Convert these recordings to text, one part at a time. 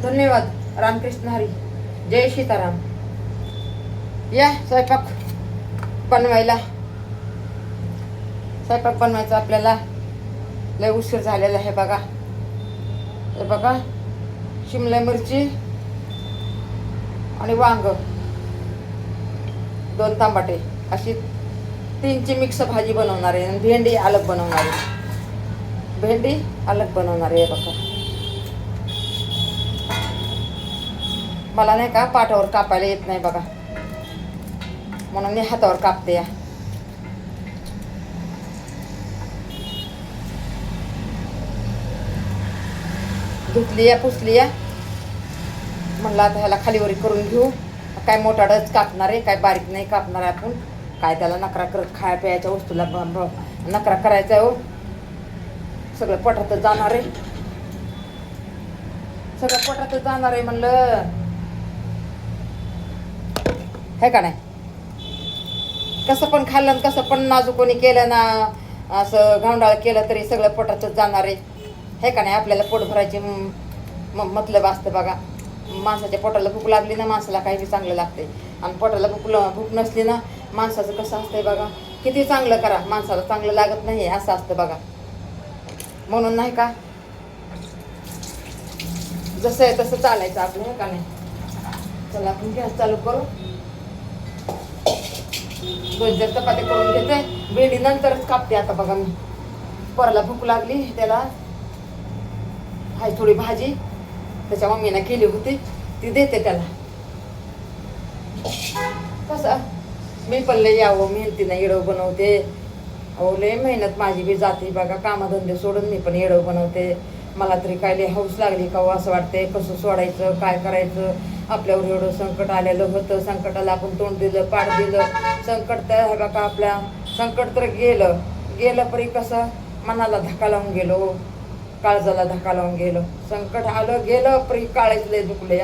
धन्यवाद. रामकृष्ण हरी. जय सीताराम. या स्वयंपाक बनवायचा आपल्याला. लय उशीर झालेला आहे बघा. हे बघा, शिमला मिरची आणि वांग, 2 टमाटे, अशी 3ची मिक्स भाजी बनवणार आहे. आणि भेंडी अलग बनवणार आहे. बघा, मला नाही का पाटावर कापायला येत नाही बघा, म्हणून मी हातावर कापते. या धुतली या, पुसली या. म्हणलं आता ह्याला खालीवरी करून घेऊ. काय मोठाडच कापणार आहे, काय बारीक नाही कापणार आहे आपण. काय त्याला नकरा करत खाया प्यायच्या वस्तूला नकरा करायचा आहे. हो, सगळं पोटातच जाणार आहे. म्हणलं हे का नाही. कसं पण खाल्लं आणि कसं पण नाजूकोनी केलं ना, असं घावंडाळ केलं तरी सगळं पोटातच जाणार आहे. हे का नाही. आपल्याला पोट भरायची मतलब असतं बघा. माणसाच्या पोटाला भूक लागली ना, माणसाला काही बी चांगलं लागते. आणि पोटाला भूक नसली ना, माणसाचं कसं असतंय बघा. किती चांगलं करा, माणसाला चांगलं लागत नाही, असं असतं बघा. म्हणून नाही का, जसं आहे तसं चालायचं आपलं. हे का नाही. चला आपण गॅस चालू करू. 2 चपात्या करून घेते. भेंडी नंतरच कापते आता बघा. मी पोराला भूक लागली, त्याला हाय थोडी भाजी त्याच्या मम्मीने केली होती, ती देते त्याला. कसं मी पण लय यावं मेहनतीनं येडव बनवते. अहो लय मेहनत माझी बी जाते बघा. कामधंदे सोडून मी पण येडव बनवते. मला तरी काय लय हौस लागली का असं वाटते कसं सोडायचं, काय करायचं. आपल्यावर एवढं संकट आलेलं होतं. संकटाला आपण तोंड दिलं, पाठ दिलं. संकट तर आहे बघा. आपल्या संकट तर गेलं परी कसं मनाला धक्का लावून गेलो, काळजाला धक्का लावून गेलो. संकट आलं गेलं परी काळज लय दुखले.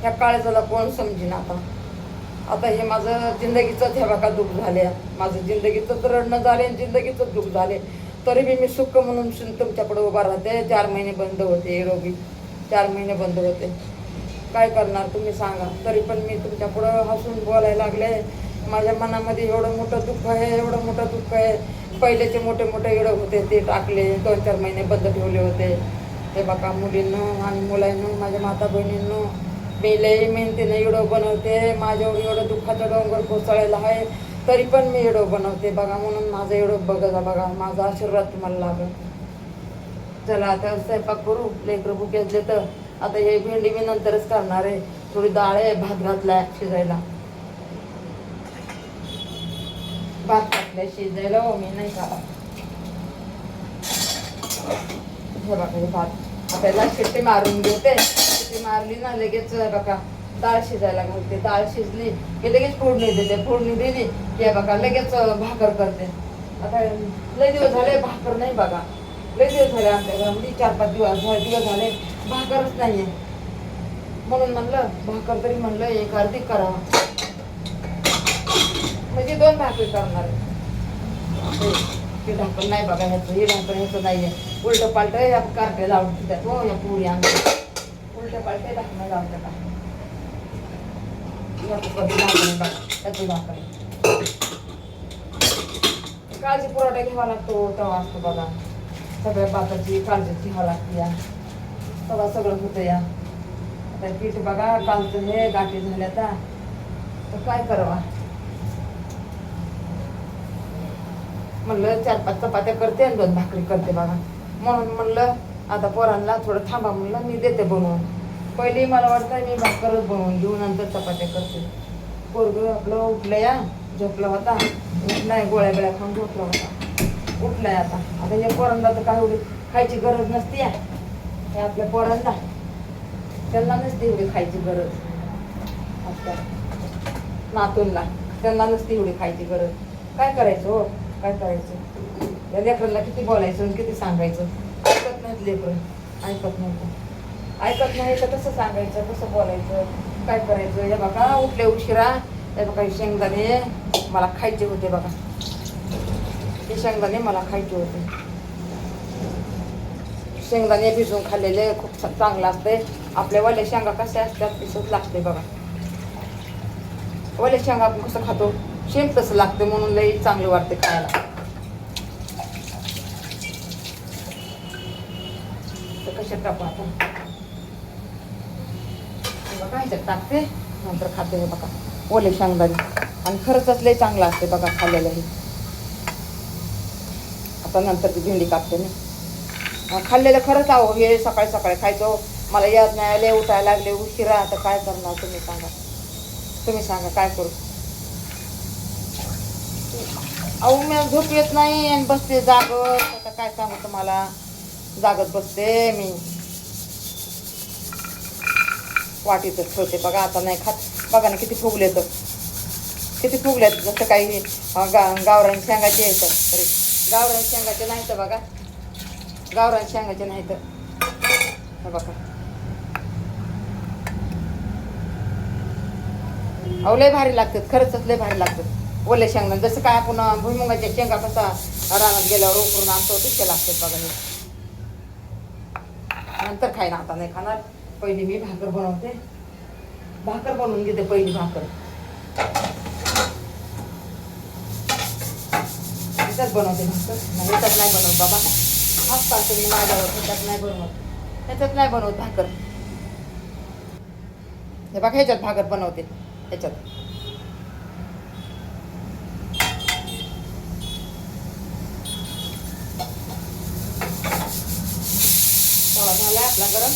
ह्या काळजाला कोण समजीन. आता हे माझं जिंदगीचंच हे बघा दुःख झाले. माझं जिंदगीचंच रडणं झाले आणि जिंदगीचंच दुःख झाले. तरी बी मी सुख म्हणून तुमच्याकडे उभा राहते. 4 महिने बंद होते रोगी, 4 महिने बंद होते. काय करणार तुम्ही सांगा. तरी पण मी तुमच्यापुढं हसून बोलायला लागले. माझ्या मनामध्ये एवढं मोठं दुःख आहे. पहिलेचे मोठे येडं होते ते टाकले. 2-4 महिने बंद ठेवले होते. हे बघा मुलींनो आणि मुलांनो, माझ्या माता बहिणींनो, मी लई मेहनतीनं येडं बनवते. माझ्यावर एवढं दुःखाचं डोंगर कोसळलेला आहे, तरी पण मी येडं बनवते बघा. म्हणून माझं एवढं बघा. माझा आशीर्वाद तुम्हाला लागेल. चला आता स्वयंपाक करू. लेकरं भुके असले तर आता हे भेंडी मी नंतरच करणार आहे. थोडी डाळ आहे, भात घातलाय शिजायला. भात घातलाय शिजायला. हो मी नाही खाला. हे बघा हे भात आपल्याला शिट्टी मारून घेते. शिट्टी मारली ना लगेच बघा डाळ शिजायला घालते. डाळ शिजली की लगेच फोडणी देते. फोडणी दिली की बघा लगेच भाकर करते. आता लय दिवस झाले भाकर नाही बघा. लय दिवस झाले आमच्या घरामध्ये 4-5 दिवस झाले भाकरच नाहीये. म्हणून म्हणलं भाकर तरी म्हणलं एक अर्धी करावं, म्हणजे 2 भाकरी करणार. हे ढाकण नाही बघा ह्याचं. हे ढाकण ह्याचं नाहीये. उलट पालट या कारटे लावून त्यात. हो या पुरी आमच्या उलट पालट ढाकणं लावून टाका. त्याचं भाकरी काळजी पुरवठा घ्यावा लागतो तेव्हा असतो बघा. सगळ्या बाताची काळजी घ्यावं लागते या, तेव्हा सगळं होतं या. आता पीठ बघा कालचं हे गाठी झाल्या तर काय करावा. म्हणलं 4-5 चपात्या करते आणि 2 भाकरी करते बघा. म्हणून म्हणलं आता पोरांना थोडं थांबा, म्हणलं मी देते बनवून. पहिली मला वाटतं मी भाकरच बनवून घेऊ, नंतर चपात्या करते. पोरगं आपलं उठलं या, झोपला होता. उठलाय गोळ्या बिळ्या खाऊन झोपला होता. उठलाय आता या पोरांना तर काय एवढी खायची गरज नसते या. हे आपल्या पोरांना त्यांना नसते एवढी खायची गरज. आपल्या नातूंना त्यांना नसते एवढी खायची गरज. काय करायचं हो, काय करायचं. या लेकरांना किती बोलायचं आणि किती सांगायचं. ऐकत नाहीत लेकरं, ऐकत नाही तर कसं सांगायचं, कसं बोलायचं, काय करायचं. हे बघा उठले उशिरा. हे बघा शेंगदाणे मला खायचे होते बघा. हे शेंगदाणे मला खायचे होते. शेंगदाणे भिजवून खाल्लेले खूप चांगलं असते. आपल्या वल्या शेंगा कशा असतात तसंच लागते बघा. वल्या शेंगा आपण कसं खातो सेम तसं लागते, म्हणून लई चांगलं वाटते खायला. तर कशात टाकू आपण बघा, ह्याच्यात टाकते नंतर खाते. हे बघा ओले शेंगदाणे, आणि खरंच लई चांगलं असते बघा खाल्लेलं हे. आता नंतर ती भेंडी कापते ना. खाल्लेलं खरंच आहो हे सकाळी सकाळी खायचं. मला याद नाही आले, उठायला लागले उशिरा. आता काय करणार तुम्ही सांगा, तुम्ही सांगा काय करू. अहो मला झोप येत नाही आणि बसते जागत. आता काय सांगू तुम्हाला, जागत बसते मी. वाटीतच ठेवते बघा. आता नाही खात. बघा ना किती फुगले तर, किती फुगले. जसं काही गावरान शेंगाचे येतं तरी. गावरान शेंगाचे नाही तर बघा, गावरान शेंगाचे नाही तर बघा. अहो लय भारी लागतात खरंच, लय भारी लागतात ओले शेंगदाणे. जसं काय आपण भुईमुगाच्या शेंगा कसा रानात गेल्यावर उकरून आणतो तसे लागतात बघा हे. नंतर खायला, आता नाही खाणार. पहिली मी भाकर बनवते. भाकर बनवून घेते पहिली भाकर. ह्याच्यात बनवते भाकर. नाही ह्याच्यात नाही बनवत बाबा, हाच पाहते मी माझ्यावर. ह्याच्यात नाही बनवत, ह्याच्यात नाही बनवत भाकर. हे बघा ह्याच्यात भाकर बनवते. ह्याच्यात तवा झालाय आपला गरम,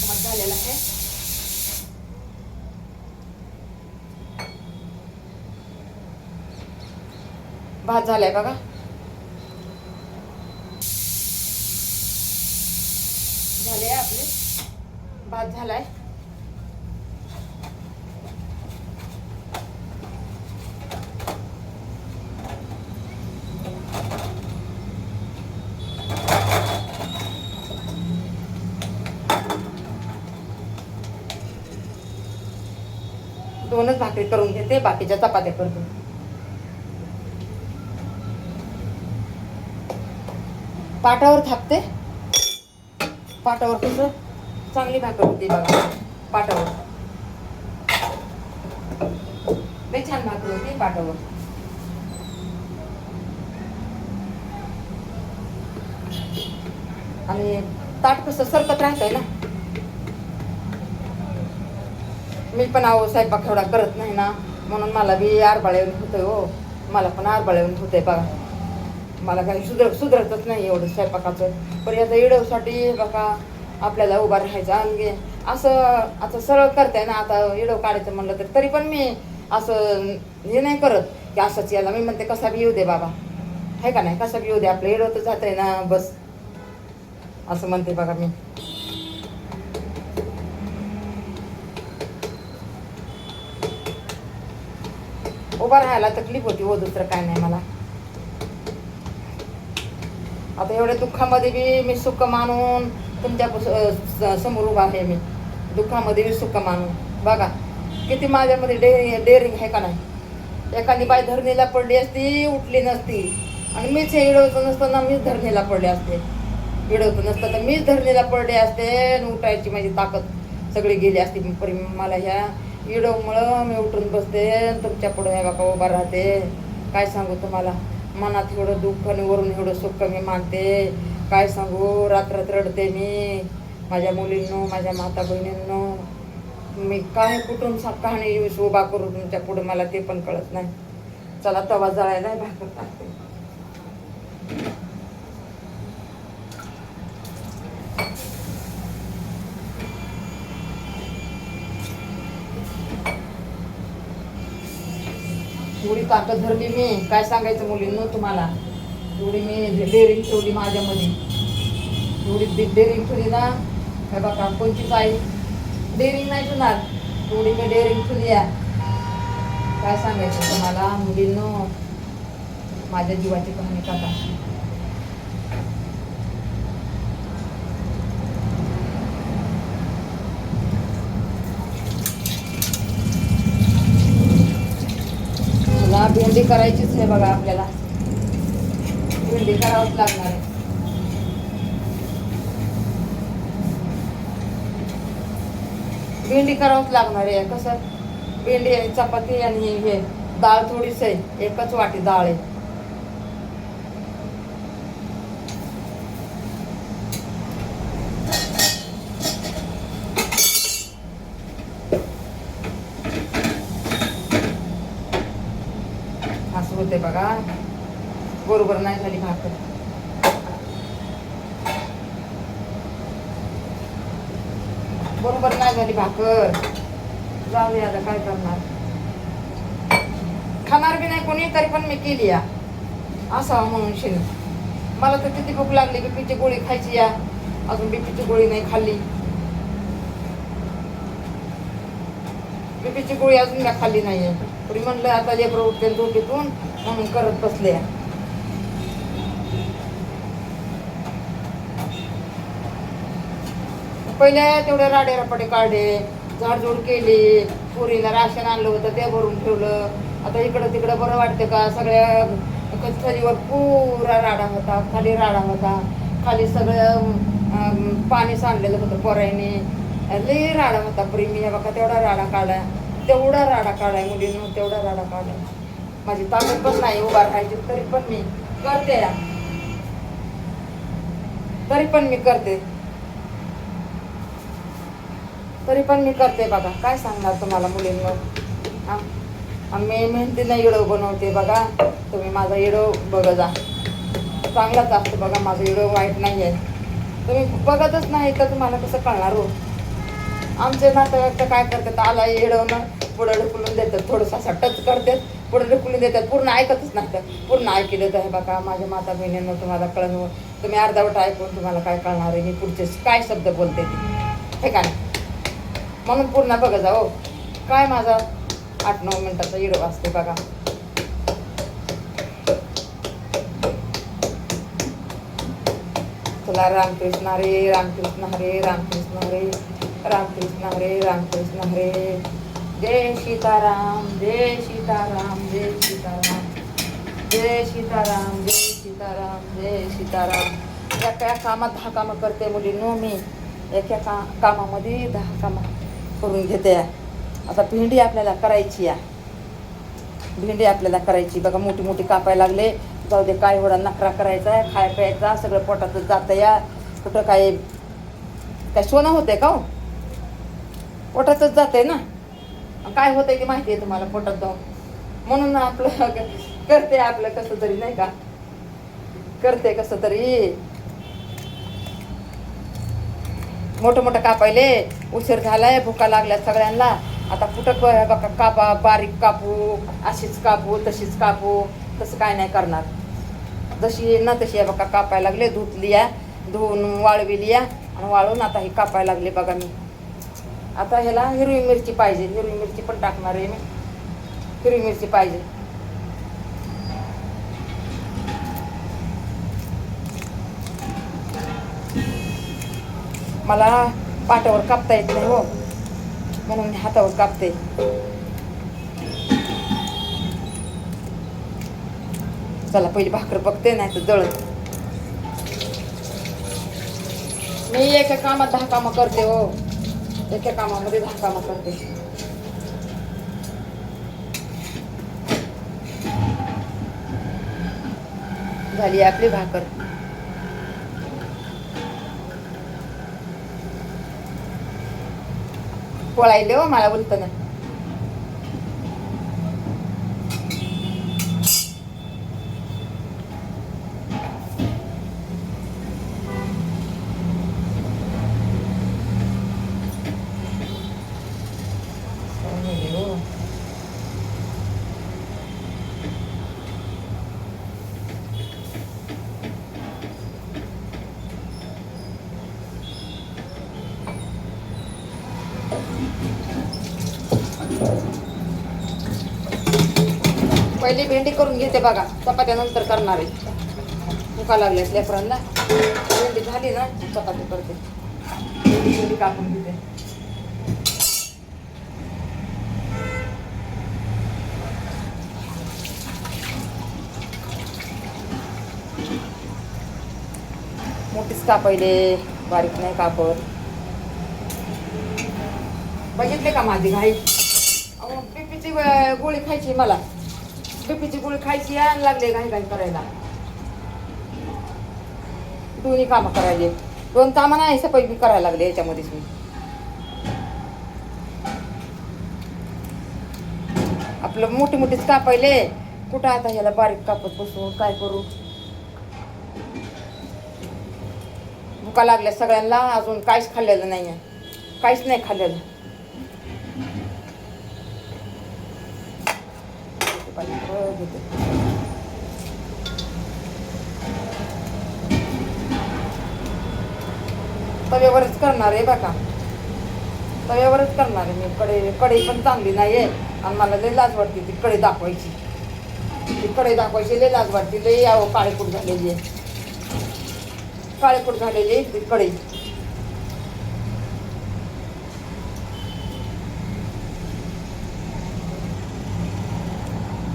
भात झालेला आहे. भात झालाय बघा. झाले आपले भात झालाय. दोनच भाकरी करून घेते, बाकीच्या चपात्या करतो. पाटावर थापते. पाटावर कसं चांगली भाकर होती बघा. पाटावर लई छान भाकर होती पाटावर. आणि ताट कसं सरकत राहतंय ना. मी पण अहो स्वयंपाक एवढा करत नाही ना, म्हणून मला बी आरबाळेवून होतंय हो. मला पण आरबाळेवून होतंय बघा. मला काही सुधरतच नाही एवढं स्वयंपाकाचं. पण याचा इडवसाठी बघा आपल्याला उभा राहायचं. आणि असं आता सरळ करताय ना, आता इडव काढायचं म्हणलं तर तरी पण मी असं हे नाही करत की असंच याला. मी म्हणते कसा बी येऊ दे बाबा, आहे का नाही, कसा बी येऊ दे, आपलं इडव तर जात आहे ना बस, असं म्हणते बघा मी. उभा राहायला तकलीफ होती हो, दुसरं काय नाही मला. आता एवढ्या दुःखामध्ये बी मी सुख मानून तुमच्या समोर उभा आहे. मी दुःखामध्ये बी सुख मानून बघा किती माझ्यामध्ये डेअरिंग आहे का नाही. एखादी बाई धरणीला पडली असती, उठली नसती, आणि मीच हे इडवतं नसताना मीच धरणीला पडले असते. इडवतं नसतं तर मीच धरणीला पडले असते आणि उठायची माझी ताकद सगळी गेली असती. मला ह्या इडवमुळं मी उठून बसते, तुमच्या पुढे बाबा उभा राहते. काय सांगू तुम्हाला, मनात एवढं दुःख आणि वरून एवढं सुख मी मानते. काय सांगू, रात्रात रडते मी माझ्या मुलींनो, माझ्या माता बहिणींनो. मी काय कुठून कहाणी उभा करू तुमच्या पुढे मला ते पण कळत नाही. चला तवा जळायला भाकर टाकते. एवढी ताकद धरली मी, काय सांगायचं मुलींनो तुम्हाला. एवढी मी डेअरिंग ठेवली माझ्यामध्ये, एवढी डेअरिंग ठेवली ना. काय बघा कोणतीच आई डेअरिंग नाही ठेवणार, एवढी मी डेअरिंग ठेवली आहे. काय सांगायचं तुम्हाला मुलींनो, माझ्या जीवाची कहाणी कथा. भेंडी करायचीच आहे बघा आपल्याला. भेंडी करावंच लागणार आहे. भेंडी करावंच लागणार आहे. कसं भेंडी आणि चपाती आणि हे डाळ थोडीच आहे, एकच वाटी डाळ आहे. असं होते बघा, बरोबर नाही झाली भाकर. बरोबर नाही झाली भाकर. जाऊ दे आता, काय करणार. खाणार बी नाही कोणी, तरी पण मी केली या असावं म्हणून शेण. मला तर किती भूक लागली, बीपीची गोळी खायची या, अजून बीपीची गोळी नाही खाल्ली. बीपीची गोळी अजून काय खाल्ली नाहीये. तरी म्हणलं आता लेकरं उठते झोपेतून म्हणून करत बसले. पहिले तेवढे राडे रपाटे काढले, झाडझूड केली, पुरीला राशन आणलं होतं ते भरून ठेवलं. आता इकडं तिकडं बरं वाटतं का. सगळ्या कचऱ्यावर पुरा राडा होता, खाली राडा होता, खाली सगळं पाणी सांडलेलं होतं पोरायने. लई राडा होता. प्रेमी बघा तेवढा राडा काढाय, तेवढा राडा काढाय मुलींना, तेवढा राडा काढाय. माझी ताकद पण नाही उभा राहायची, तरी पण मी करते या, तरी पण मी करते, तरी पण मी करते बघा. काय सांगणार तुम्हाला मुलींना. मी मेहनतीनं इडो बनवते बघा. तुम्ही माझा इडो बघा जा, चांगलाच असतो बघा. माझं इडो वाईट नाही आहे. तुम्ही बघतच नाही तर तुम्हाला कसं कळणार हो. आमचे नातेवाईक तर काय करतात, आला इडवणं पुढं ढकलून देतात, थोडंसं असं टच करतात, पुढं ढकलून देतात, पूर्ण ऐकतच नाही. तर पूर्ण ऐकलं तर हे बघा माझ्या माता बहिणींना तुम्हाला कळणं. तुम्ही अर्धावट ऐकून तुम्हाला काय कळणार आहे, मी पुढचे काय शब्द बोलते ते, हे काय. म्हणून पूर्ण बघा जा हो. काय माझा 8-9 मिनिटाचा इडो असते बघा. चला, रामकृष्ण हरे, रामकृष्ण हरे, रामकृष्ण हरे, रामकृष्ण हरे, रामकृष्ण हरे. जय सीताराम, जय सीताराम, जय सीताराम, जय सीताराम, जय सीताराम, जय सीताराम. एका कामात 10 कामं करते मुलींनो मी. एका कामामध्ये 10 कामं करून घेते. आता भेंडी आपल्याला करायची या, भेंडी आपल्याला करायची बघा. मोठी मोठी कापायला लागले. जाऊ दे, काय एवढा नखरा करायचा आहे, खाय प्यायचा सगळं पोटातच जातं या. कुठं काय सोनं होतंय का हो, पोटातच जाते ना. काय होतंय ते माहिती आहे तुम्हाला, पोटात जाऊन. म्हणून आपलं करते, आपलं कसं तरी नाही का, करते कसं तरी. मोठं मोठं कापायले, उशीर झालाय, भुका लागल्या सगळ्यांना. आता कुठं बघा कापा, बारीक कापू, अशीच कापू, तशीच कापू, तसं काय नाही करणार. जशी ना तशी आहे बघा कापायला लागले. धुतली या, धुवून वाळविली या, आणि वाळून आता ही कापायला लागले बघा मी. आता ह्याला हिरवी मिरची पाहिजे, हिरवी मिरची पण टाकणार आहे मी. हिरवी मिरची पाहिजे. मला पाटावर कापता येत नाही हो, म्हणून मी हातावर कापते. चला पहिली भाकर बघते, नाही तर जळत. मी एका कामात 10 कामं करते हो, एका कामामध्ये 10 कामं करते. झाली आपली भाकर. पोळायले हो मला बोलतं ना. पहिली भेंडी करून घेते बघा, चपात्या नंतर करणार आहे. भुका लागल्यात लेकरांना. भेंडी झाली ना चपाती करते. भेंडी कापून घेते. मोठीच कापायले, बारीक नाही कापत. बघितले का माझी घाई? अहो बीपीची गोळी खायची, मला बीपीची गोळी खायची आणि लागले घाई घाई करायला. दोन्ही कामं करायचे, 2 कामं नाही सपै बी करायला लागले याच्यामध्येच मी. आपलं मोठी मोठीच कापायले, कुठं आता ह्याला बारीक कापत बसून काय करू? भुका लागल्या सगळ्यांना, अजून काहीच खाल्लेलं नाही आहे, काहीच नाही खाल्लेलं. तव्यावरच करणार आहे बघा, तव्यावरच करणार आहे मी. कढई पण चांगली नाही आहे आणि मला लय लाज वाटते ती कढई दाखवायची. ती कढई दाखवायची लय लाज वाटते. लय यावं काळेकूट झालेली आहे, काळेकूट झालेली आहे ती कढई.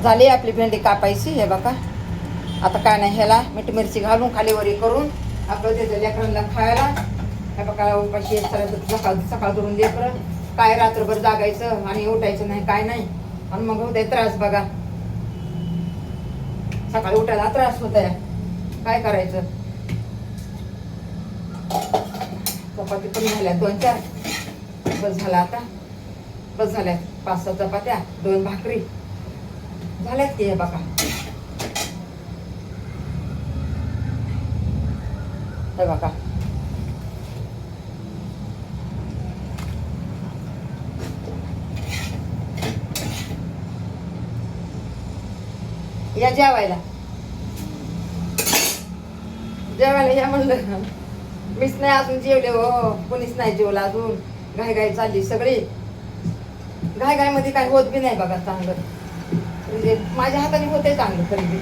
झाली आपली भेंडी कापायची. हे बघा आता काय नाही, ह्याला मीठ मिरची घालून खालीवरी करून आपलं त्याच्या लेकरांना खायला. हे बघा उपाशी सकाळ धरून लेकरं काय रात्रभर जागायचं आणि उठायचं नाही, काय नाही, आणि मग होतंय त्रास. बघा सकाळी उठायला त्रास होत आहे, काय करायचं? चपाती पण झाल्या 2-4, बस झाला आता, बस झाल्या 5-6 चपात्या, 2 भाकरी झाल्यात की. हे बघा हे बघा या जेवायला, जेवायला या म्हणलं. मीच नाही अजून जेवले हो, कोणीच नाही जेवलं अजून. घाई घाई चालली सगळी, घाई घाई मध्ये काय होत बी नाही बघा चांगलं. म्हणजे माझ्या हाताने होते चांगलं, तरी बी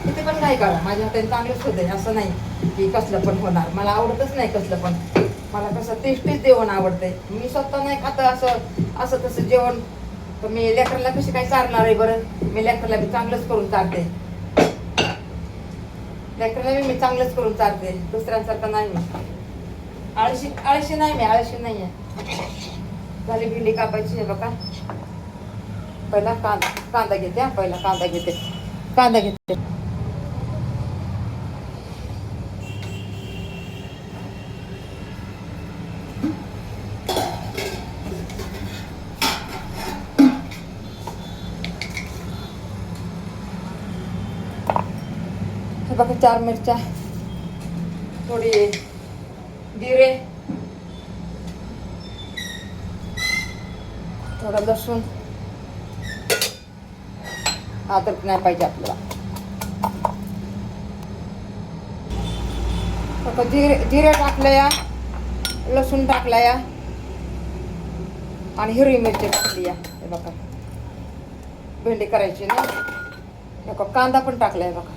किती पण घाई करा माझ्या हाताने चांगलंच होतंय. असं नाही की कसलं पण होणार, मला आवडतच नाही कसलं पण. मला कसं टेस्टीच जेवण आवडतंय. मी स्वतः नाही खात असं तसं जेवण. तर मी लेकराला कशी काय चारणार आहे बरं? मी लेकराला बी चांगलंच करून चारते, लेकराला बी मी चांगलंच करून चारते, दुसऱ्यांसारखं नाही मी. आळशी नाही मी, आळशी नाही आहे. झाली भेंडी कापायची. हे बघा पहिला कांदा घेते, पहिला कांदा घेते. हे बघा 4 मिरच्या, थोडी जिरे, थोडा लसूण, अद्रक नाही पाहिजे आपल्याला. जिरे टाकलं या, लसूण टाकला या आणि हिरवी मिरची टाकली या. हे बघा भेंडी करायची ना. बघा कांदा पण टाकलाय बघा.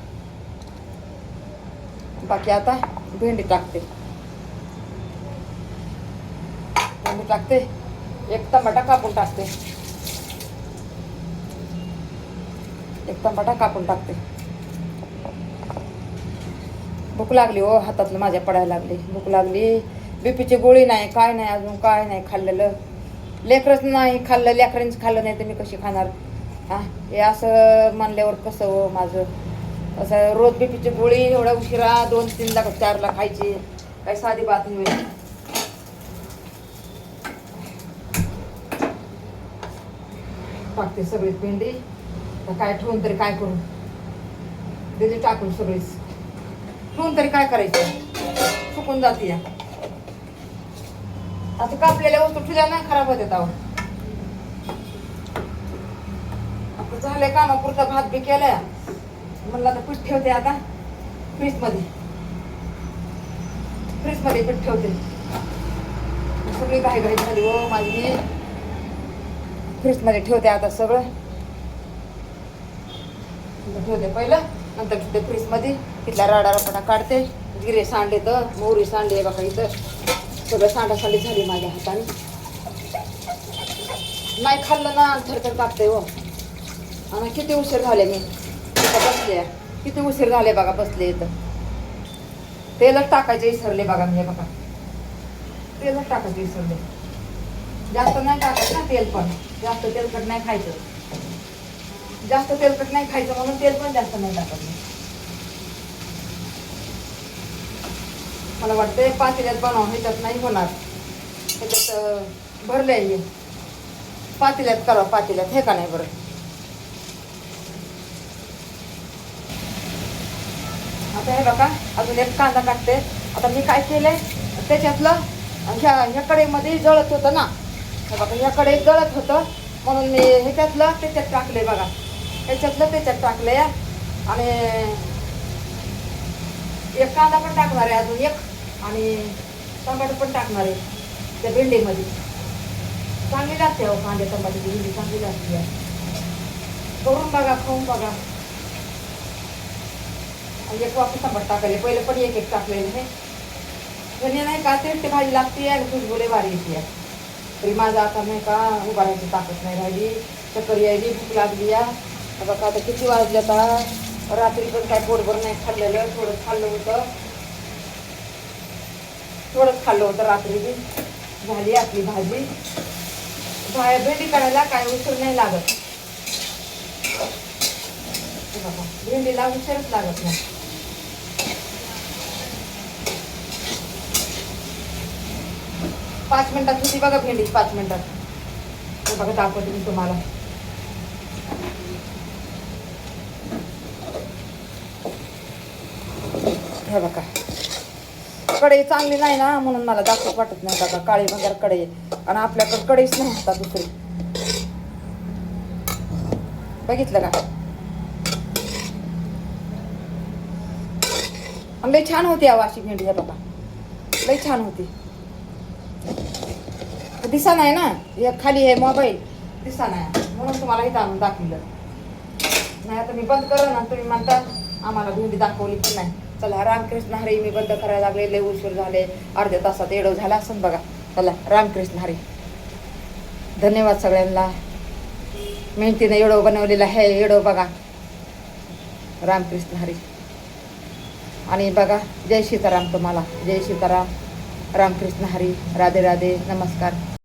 बाकी आता भेंडी टाकते, एक टमाटा कापून टाकते, भूक लागली हो, हातातलं माझ्या पडायला लागली, भूक लागली. बीपीची गोळी नाही, काय नाही, अजून काय नाही खाल्लेलं. लेकरच नाही खाल्लं, लेकरांचं खाल्लं नाही तर मी कशी खाणार? हा हे असं म्हणल्यावर कसं हो माझं? असं रोज बीपीची गोळी एवढ्या उशिरा 2-3 ला 4 ला खायची, काही साधी बात नाही. टाकते सगळीच भेंडी. काय ठेवून तरी काय करू? दिली टाकून सगळीच ठेवून तरी काय करायचं? सुकून जाते. आता कापलेल्या वस्तू ठेवल्या नाही खराब होते. आता झालंय कामापुरता भात बी केलाय, म्हणलं आता पीठ ठेवते आता फ्रीजमध्ये पीठ ठेवते. सगळी घाई झाली हो माझी. फ्रीजमध्ये ठेवते आता सगळं, ठेवते पहिलं, नंतर ठेवते फ्रीजमध्ये. तिथला राडारापणा काढते. जिरे सांडले तर मोहरी सांडले बघा, इथं सगळं सांडासांडी झाली माझ्या हाताने. नाही खाल्लं ना थरथर कापते हो. आणि किती उशीर झाले मी बसले, किती उशीर झाले बघा बसले इथं. तेलच टाकायचे विसरले बघा मी. बघा तेलच टाकायचे विसरले. जास्त नाही टाकत ना तेल पण, जास्त तेलकट नाही खायचं, जास्त तेलकट नाही खायचं म्हणून तेल पण जास्त नाही टाकत मी. मला वाटतंय पातेल्यात बनव, ह्याच्यात नाही होणार, ह्याच्यात भरलंय हे, पातेल्यात करा, पातेल्यात हे का नाही बरं. आता हे बघा अजून एक कांदा टाकते. आता मी काय केलंय त्याच्यातलं ह्या कढईमध्ये जळत होतं ना, हे बघा ह्या कढईत जळत होतं म्हणून मी ह्याच्यातलं त्याच्यात टाकले बघा, ह्याच्यातलं त्याच्यात टाकले. आणि एक कांदा पण टाकणार आहे अजून एक, आणि टमाटर पण टाकणार आहे त्या भेंडीमध्ये. चांगली लागते हो कांदे टमाट्याची भेंडी, चांगली लागते. करून बघा, खाऊन बघा. आणि एक वापस टमाटर टाकायला, पहिले पण एक एक टाकलेलं हे. धने नाही का ते भाजी लागते आणि खुशबुले भारी येते. तरी माझं आता नाही का उभा राहायची ताकद नाही राहिली, चक्कर यायली, भूक लागली या. बघा आता किती वाजले, आता रात्री पण काय पोटभर नाही खाल्लेलं, थोडंच खाल्लं होतं, थोडंच खाल्लं होतं रात्री बी. झाली आपली भाजी. भेंडी काढायला काय उशीर नाही लागत, भेंडीला उशीरच लागत नाही. पाच मिनिटात होती बघा भेंडी, 5 मिनिटात. हे बघा दाखवते मी तुम्हाला. हे बघा कढई चांगली नाही ना म्हणून मला दाखवत वाटत नाही बघा, काळी भंगार कढई, आणि आपल्याकडे कढईच नाही होता दुसरी. बघितलं का, लई छान होती अशी भेंडी. हे बघा लई छान होती. दिसा नाही ना, हे खाली आहे मोबाईल, दिसा नाही म्हणून तुम्हाला इथं आणून दाखवलं. नाही आता मी बंद करेन ना, तुम्ही म्हणता आम्हाला भेंडी दाखवली पण नाही. चला रामकृष्ण हरी, मी बंद करायला लागले, लय उशीर झाले, अर्ध्या तासात येडो झाला असं बघा. चला रामकृष्ण हरी, धन्यवाद सगळ्यांना. मेहनतीने येडो बनवलेला आहे, येडो बघा. रामकृष्ण हरी. आणि बघा जय सीताराम तुम्हाला, जय सीताराम, रामकृष्ण हरी, राधे राधे, नमस्कार.